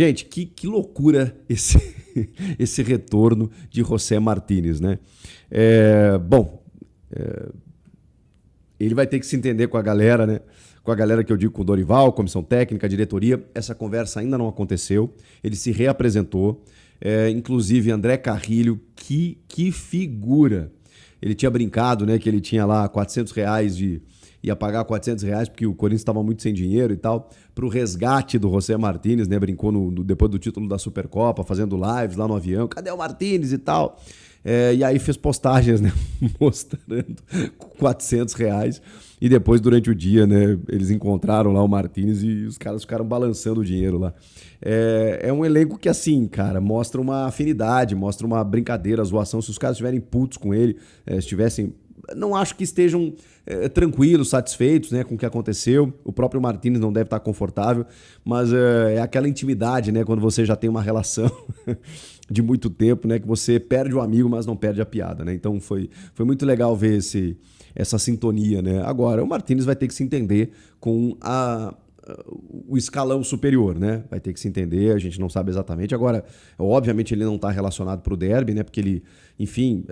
Gente, que loucura esse retorno de José Martínez, né? Bom, ele vai ter que se entender com a galera, né? Com a galera que eu digo, com o Dorival, comissão técnica, diretoria. Essa conversa ainda não aconteceu. Ele se reapresentou. Inclusive, André Carrilho, que figura. Ele tinha brincado, né? Que ele tinha lá R$ 400 ia pagar R$ 400 porque o Corinthians estava muito sem dinheiro e tal, para o resgate do José Martínez, né? Brincou depois do título da Supercopa, fazendo lives lá no avião. Cadê o Martínez e tal? E aí fez postagens, né? Mostrando R$ 400. E depois, durante o dia, né? Eles encontraram lá o Martínez e os caras ficaram balançando o dinheiro lá. É um elenco que, assim, cara, mostra uma afinidade, mostra uma brincadeira, zoação. Se os caras estiverem putos com ele, estivessem... Não acho que estejam tranquilos, satisfeitos, né, com o que aconteceu. O próprio Martínez não deve estar confortável, mas é aquela intimidade, né, quando você já tem uma relação de muito tempo, né, que você perde o amigo, mas não perde a piada, né? Então foi muito legal ver essa sintonia, né? Agora, o Martínez vai ter que se entender com o escalão superior, né? Vai ter que se entender, a gente não sabe exatamente. Agora, obviamente, ele não está relacionado para o derby, né? Porque ele, enfim,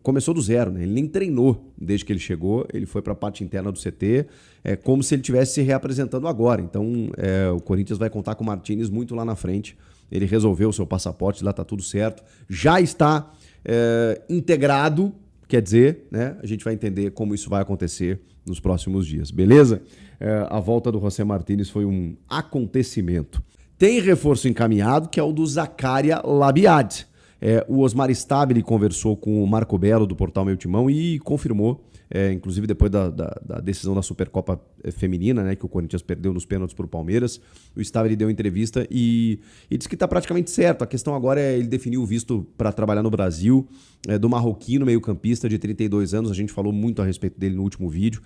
começou do zero, né? Ele nem treinou desde que ele chegou, ele foi para a parte interna do CT, como se ele estivesse se reapresentando agora. Então, o Corinthians vai contar com o Martínez muito lá na frente. Ele resolveu o seu passaporte, lá está tudo certo. Já está integrado, quer dizer, né? A gente vai entender como isso vai acontecer nos próximos dias, beleza? A volta do José Martínez foi um acontecimento. Tem reforço encaminhado, que é o do Zaccaria Labiad. O Osmar Stabile conversou com o Marco Belo, do Portal Meu Timão, e confirmou, inclusive depois da decisão da Supercopa Feminina, né, que o Corinthians perdeu nos pênaltis para o Palmeiras, o Stabile deu entrevista e disse que está praticamente certo. A questão agora é ele definir o visto para trabalhar no Brasil, do marroquino meio-campista de 32 anos. A gente falou muito a respeito dele no último vídeo.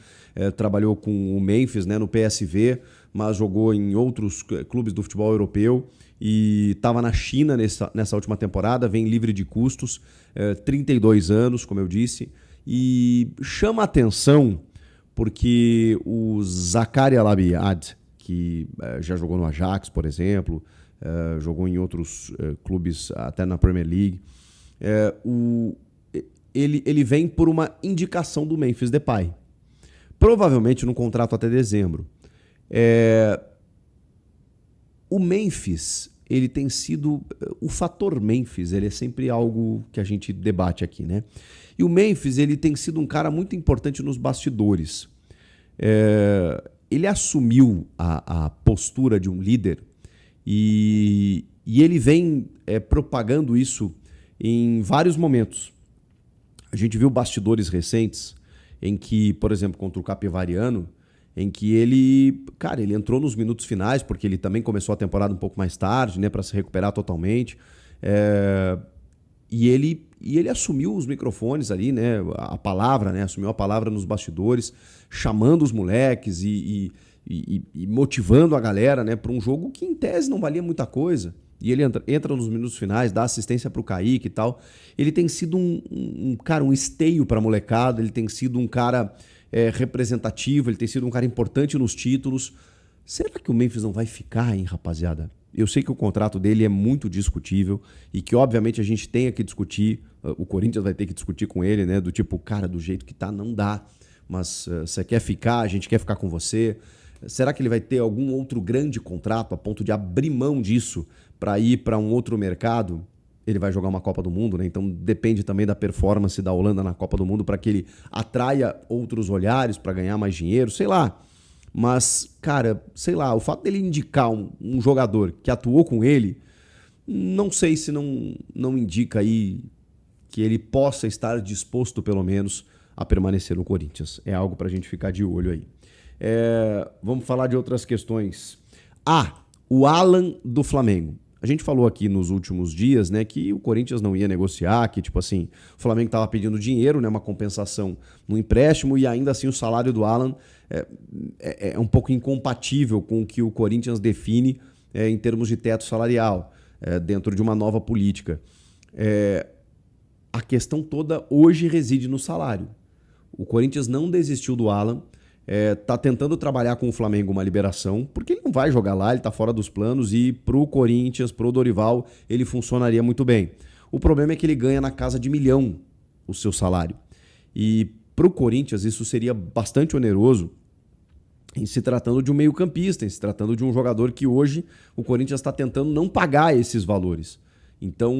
Trabalhou com o Memphis, né, no PSV, mas jogou em outros clubes do futebol europeu e estava na China nessa última temporada, vem livre de custos, 32 anos, como eu disse, e chama a atenção porque o Zaccaria Labiad, que já jogou no Ajax, por exemplo, jogou em outros clubes, até na Premier League, ele vem por uma indicação do Memphis Depay, provavelmente num contrato até dezembro. O Memphis, ele tem sido... O fator Memphis, ele é sempre algo que a gente debate aqui, né? E o Memphis, ele tem sido um cara muito importante nos bastidores. Ele assumiu a postura de um líder e ele vem propagando isso em vários momentos. A gente viu bastidores recentes em que, por exemplo, contra o Capivariano, em que ele entrou nos minutos finais, porque ele também começou a temporada um pouco mais tarde, né, para se recuperar totalmente. E ele assumiu os microfones ali, né, a palavra, né, assumiu a palavra nos bastidores, chamando os moleques e motivando a galera, né, para um jogo que em tese não valia muita coisa. E ele entra nos minutos finais, dá assistência para o Kaique e tal. Ele tem sido um esteio para a molecada, ele tem sido um cara representativo, ele tem sido um cara importante nos títulos. Será que o Memphis não vai ficar, hein, rapaziada? Eu sei que o contrato dele é muito discutível e que, obviamente, a gente tem que discutir, o Corinthians vai ter que discutir com ele, né? Do tipo, cara, do jeito que tá, não dá. Mas você quer ficar, a gente quer ficar com você. Será que ele vai ter algum outro grande contrato a ponto de abrir mão disso para ir para um outro mercado? Ele vai jogar uma Copa do Mundo, né? Então depende também da performance da Holanda na Copa do Mundo para que ele atraia outros olhares, para ganhar mais dinheiro, sei lá. Mas, cara, sei lá, o fato dele indicar um jogador que atuou com ele, não sei se não indica aí que ele possa estar disposto, pelo menos, a permanecer no Corinthians. É algo para a gente ficar de olho aí. Vamos falar de outras questões. O Alan do Flamengo. A gente falou aqui nos últimos dias, né, que o Corinthians não ia negociar, que tipo assim, o Flamengo estava pedindo dinheiro, né, uma compensação no empréstimo, e ainda assim o salário do Alan é um pouco incompatível com o que o Corinthians define em termos de teto salarial, dentro de uma nova política. A questão toda hoje reside no salário. O Corinthians não desistiu do Alan, Tá tentando trabalhar com o Flamengo uma liberação, porque ele não vai jogar lá, ele tá fora dos planos e pro Corinthians, pro Dorival, ele funcionaria muito bem. O problema é que ele ganha na casa de 1 milhão o seu salário. E pro Corinthians isso seria bastante oneroso em se tratando de um meio-campista, em se tratando de um jogador que hoje o Corinthians está tentando não pagar esses valores. Então,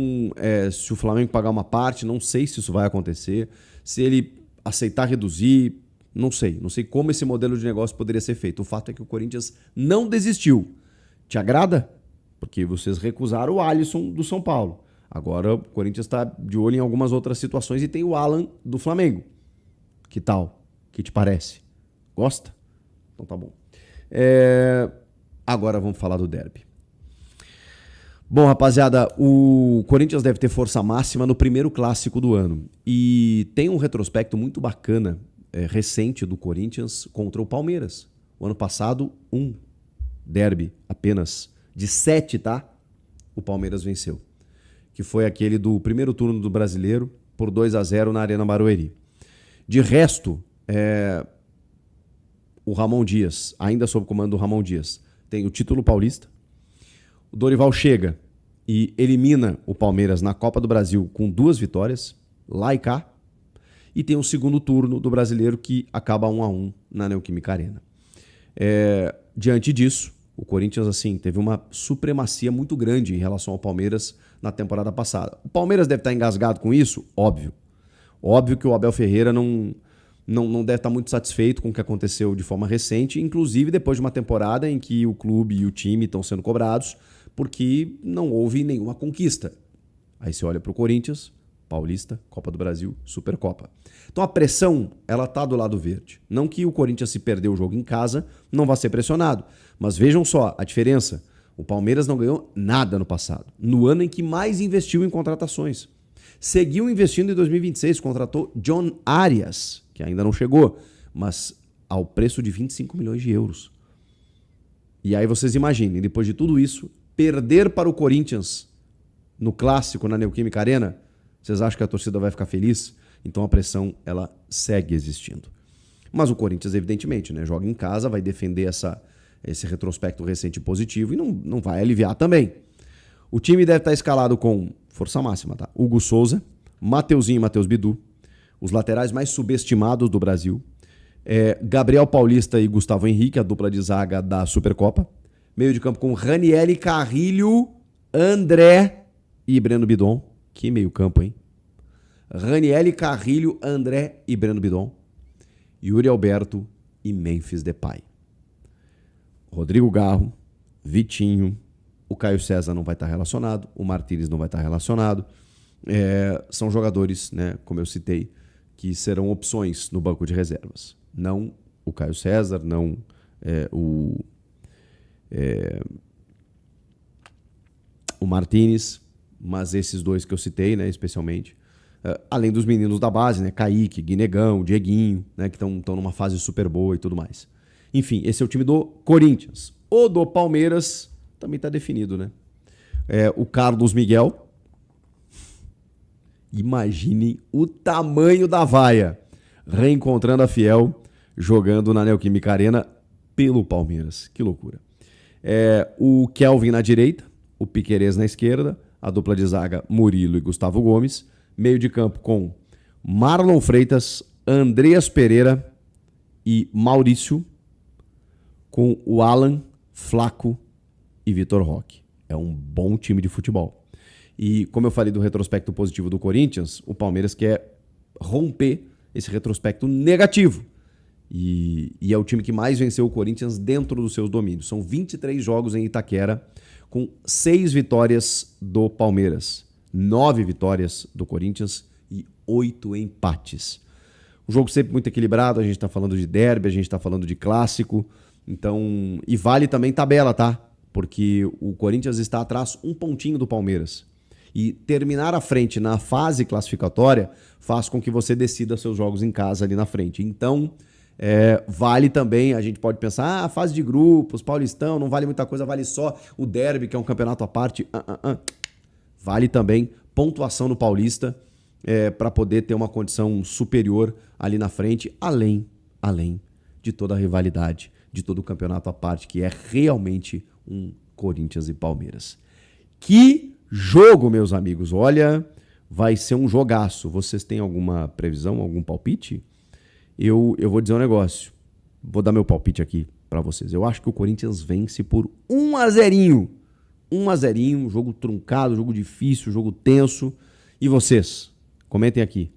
se o Flamengo pagar uma parte, não sei se isso vai acontecer. Se ele aceitar reduzir, não sei. Não sei como esse modelo de negócio poderia ser feito. O fato é que o Corinthians não desistiu. Te agrada? Porque vocês recusaram o Alisson do São Paulo. Agora o Corinthians está de olho em algumas outras situações e tem o Alan do Flamengo. Que tal? Que te parece? Gosta? Então tá bom. Agora vamos falar do derby. Bom, rapaziada, o Corinthians deve ter força máxima no primeiro clássico do ano. E tem um retrospecto muito bacana, recente, do Corinthians contra o Palmeiras. O ano passado, um derby apenas de 7, tá? O Palmeiras venceu. Que foi aquele do primeiro turno do Brasileiro por 2-0 na Arena Barueri. De resto, o Ramon Dias, ainda sob comando do Ramon Dias, tem o título paulista. O Dorival chega e elimina o Palmeiras na Copa do Brasil com 2 vitórias, lá e cá. E tem o segundo turno do Brasileiro que acaba 1-1 na Neoquímica Arena. Diante disso, o Corinthians assim teve uma supremacia muito grande em relação ao Palmeiras na temporada passada. O Palmeiras deve estar engasgado com isso? Óbvio. Óbvio que o Abel Ferreira não deve estar muito satisfeito com o que aconteceu de forma recente, inclusive depois de uma temporada em que o clube e o time estão sendo cobrados porque não houve nenhuma conquista. Aí você olha para o Corinthians, Paulista, Copa do Brasil, Supercopa. Então a pressão, ela tá do lado verde. Não que o Corinthians, se perder o jogo em casa, não vá ser pressionado. Mas vejam só a diferença. O Palmeiras não ganhou nada no passado, no ano em que mais investiu em contratações. Seguiu investindo em 2026, contratou John Arias, que ainda não chegou, mas ao preço de 25 milhões de euros. E aí vocês imaginem, depois de tudo isso, perder para o Corinthians no clássico na Neoquímica Arena, vocês acham que a torcida vai ficar feliz? Então a pressão, ela segue existindo. Mas o Corinthians, evidentemente, né, joga em casa, vai defender esse retrospecto recente positivo e não vai aliviar também. O time deve estar escalado com força máxima, tá? Hugo Souza, Mateuzinho e Matheus Bidu, os laterais mais subestimados do Brasil, Gabriel Paulista e Gustavo Henrique, a dupla de zaga da Supercopa. Meio de campo com Ranieri, Carrilho, André e Breno Bidon. Que meio campo, hein? Ranieri, Carrilho, André e Breno Bidon. Yuri Alberto e Memphis Depay. Rodrigo Garro, Vitinho, o Caio César não vai estar relacionado, o Martínez não vai estar relacionado. São jogadores, né, como eu citei, que serão opções no banco de reservas. Não o Caio César, não o Martínez, mas esses dois que eu citei, né, especialmente. Além dos meninos da base, né, Kaique, Guinegão, Dieguinho, né, que estão numa fase super boa e tudo mais. Enfim, esse é o time do Corinthians. O do Palmeiras também está definido, né? O Carlos Miguel. Imaginem o tamanho da vaia. Reencontrando a Fiel, jogando na Neoquímica Arena pelo Palmeiras. Que loucura. O Kelvin na direita, o Piquerez na esquerda, a dupla de zaga Murilo e Gustavo Gomes. Meio de campo com Marlon Freitas, Andreas Pereira e Maurício, com o Alan, Flaco e Vitor Roque. É um bom time de futebol. E como eu falei do retrospecto positivo do Corinthians, o Palmeiras quer romper esse retrospecto negativo. E é o time que mais venceu o Corinthians dentro dos seus domínios. São 23 jogos em Itaquera, com 6 vitórias do Palmeiras, 9 vitórias do Corinthians e 8 empates. Um jogo sempre muito equilibrado, a gente está falando de derby, a gente está falando de clássico. Então, e vale também tabela, tá? Porque o Corinthians está atrás um pontinho do Palmeiras. E terminar à frente na fase classificatória faz com que você decida seus jogos em casa ali na frente. Então, vale também, a gente pode pensar, fase de grupos, Paulistão, não vale muita coisa, vale só o derby, que é um campeonato à parte. Vale também pontuação no Paulista para poder ter uma condição superior ali na frente, além de toda a rivalidade, de todo o campeonato à parte, que é realmente um Corinthians e Palmeiras. Que jogo, meus amigos! Olha, vai ser um jogaço. Vocês têm alguma previsão, algum palpite? Eu vou dizer um negócio. Vou dar meu palpite aqui para vocês. Eu acho que o Corinthians vence por 1-0. 1-0, jogo truncado, jogo difícil, jogo tenso. E vocês? Comentem aqui.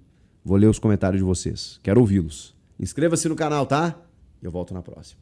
Vou ler os comentários de vocês. Quero ouvi-los. Inscreva-se no canal, tá? Eu volto na próxima.